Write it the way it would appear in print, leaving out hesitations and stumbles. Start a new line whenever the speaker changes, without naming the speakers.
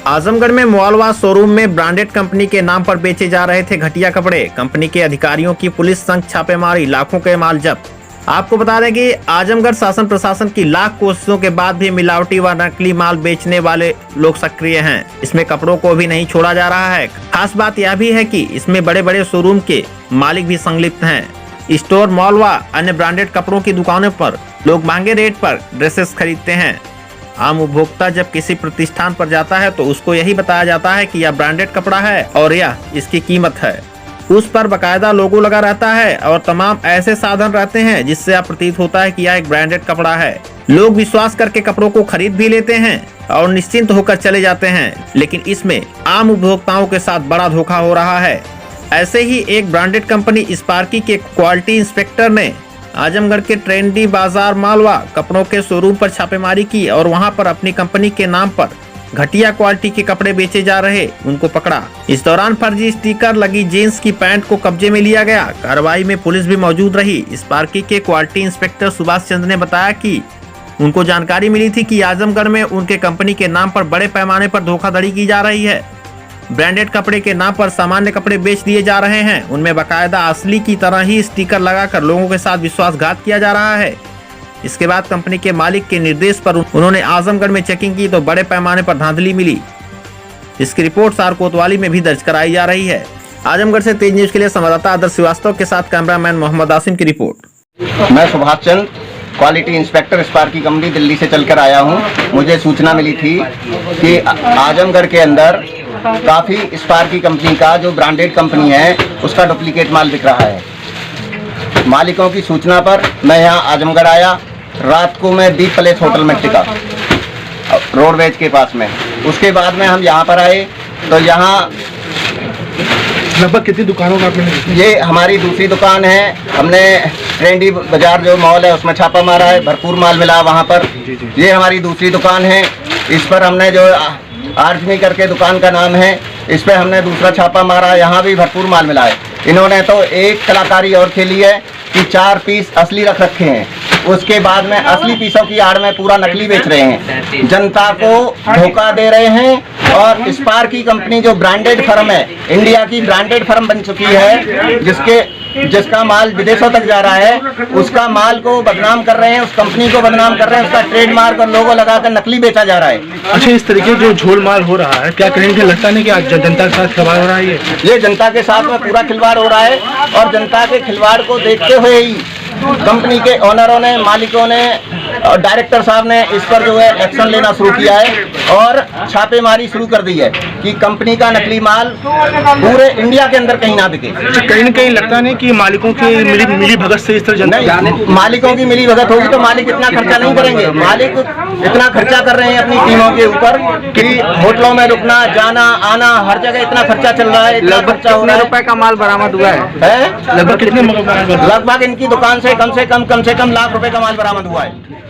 आजमगढ़ में मॉलवा शोरूम में branded company के नाम पर बेचे जा रहे थे घटिया कपड़े। कंपनी के अधिकारियों की पुलिस संग छापेमारी, लाखों के माल जब्त। आपको बता दें कि आजमगढ़ शासन प्रशासन की लाख कोशिशों के बाद भी मिलावटी व नकली माल बेचने वाले लोग सक्रिय हैं। इसमें कपड़ों को भी नहीं छोड़ा जा रहा है। खास बात यह भी है कि इसमें बड़े बड़े शोरूम के मालिक भी संलिप्त हैं। स्टोर, मॉल व अन्य ब्रांडेड कपड़ों की दुकानों पर लोग महंगे रेट पर ड्रेसेस खरीदते हैं। आम उपभोक्ता जब किसी प्रतिष्ठान पर जाता है तो उसको यही बताया जाता है कि यह ब्रांडेड कपड़ा है और यह इसकी कीमत है। उस पर बकायदा लोगो लगा रहता है और तमाम ऐसे साधन रहते हैं जिससे यह प्रतीत होता है कि यह एक ब्रांडेड कपड़ा है। लोग विश्वास करके कपड़ों को खरीद भी लेते हैं और निश्चिंत होकर चले जाते हैं, लेकिन इसमें आम उपभोक्ताओं के साथ बड़ा धोखा हो रहा है। ऐसे ही एक ब्रांडेड कंपनी स्पार्की के क्वालिटी इंस्पेक्टर ने आजमगढ़ के ट्रेंडी बाजार मालवा कपड़ों के शोरूम पर छापेमारी की और वहां पर अपनी कंपनी के नाम पर घटिया क्वालिटी के कपड़े बेचे जा रहे उनको पकड़ा। इस दौरान फर्जी स्टिकर लगी जींस की पैंट को कब्जे में लिया गया। कार्रवाई में पुलिस भी मौजूद रही। स्पार्की के क्वालिटी इंस्पेक्टर सुभाष चंद्र ने बताया कि उनको जानकारी मिली थी कि आजमगढ़ में उनके कंपनी के नाम पर बड़े पैमाने पर धोखाधड़ी की जा रही है। ब्रांडेड कपड़े के नाम पर सामान्य कपड़े बेच दिए जा रहे हैं। उनमें बाकायदा असली की तरह ही स्टिकर लगाकर लोगों के साथ विश्वासघात किया जा रहा है। इसके बाद कंपनी के मालिक के निर्देश पर उन्होंने आजमगढ़ में चेकिंग की तो बड़े पैमाने पर धांधली मिली। इसकी रिपोर्ट सार कोतवाली में भी दर्ज कराई जा रही है। आजमगढ़ से तेज न्यूज के लिए संवाददाता आदर्श श्रीवास्तव के साथ कैमरामैन मोहम्मद आसिम की रिपोर्ट।
मैं Subhash Chandra, quality inspector Sparky company Delhi से चलकर आया हूं। मुझे सूचना मिली थी कि आजमगढ़ के अंदर काफ़ी स्पार्की कंपनी का जो ब्रांडेड कंपनी है उसका डुप्लीकेट माल बिक रहा है। मालिकों की सूचना पर मैं यहाँ आजमगढ़ आया। रात को मैं दीप पैलेस होटल में टिका, रोडवेज के पास में। उसके बाद में हम यहाँ पर आए तो यहाँ
लगभग कितनी दुकानों का आपने?
ये हमारी दूसरी दुकान है। हमने ट्रेंडी बाजार जो मॉल है उसमें छापा मारा है, भरपूर माल मिला वहाँ पर। ये हमारी दूसरी दुकान है। इस पर हमने जो आर्जमी करके दुकान का नाम है, इस पर हमने दूसरा छापा मारा, यहाँ भी भरपूर माल मिला है। इन्होंने तो एक कलाकारी और खेली है कि 4 पीस असली रख रखे हैं, उसके बाद में असली पीसों की आड़ में पूरा नकली बेच रहे हैं, जनता को धोखा दे रहे हैं। और स्पार्की कंपनी जो ब्रांडेड फर्म है, इंडिया की ब्रांडेड फर्म बन चुकी है, जिसका माल विदेशों तक जा रहा है, उसका माल को बदनाम कर रहे हैं, उस कंपनी को बदनाम कर रहे हैं, उसका ट्रेडमार्क और लोगो लगाकर नकली बेचा जा रहा है।
अच्छा, इस तरीके जो झोल माल हो रहा है, क्या कहीं लगता नहीं कि आज जनता के साथ खिलवाड़ हो रहा है?
ये जनता के साथ में पूरा खिलवाड़ हो रहा है और जनता के खिलवाड़ को देखते हुए ही कंपनी के ओनरों ने, मालिकों ने और डायरेक्टर साहब ने इस पर जो है एक्शन लेना शुरू किया है और छापेमारी शुरू कर दी है कि कंपनी का नकली माल पूरे इंडिया के अंदर कहीं ना बिके।
कहीं न कहीं लगता नहीं कि मालिकों की मिली भगत से इस तरह
नहीं, मालिकों की मिली भगत होगी तो मालिक इतना खर्चा नहीं करेंगे। मालिक इतना खर्चा कर रहे हैं अपनी टीमों के ऊपर कि होटलों में रुकना, जाना, आना, हर जगह इतना खर्चा चल रहा है।
लगभग कितने रुपए का माल बरामद हुआ है?
लगभग कितने?
लगभग इनकी दुकान से कम लाख रुपए का माल बरामद हुआ है।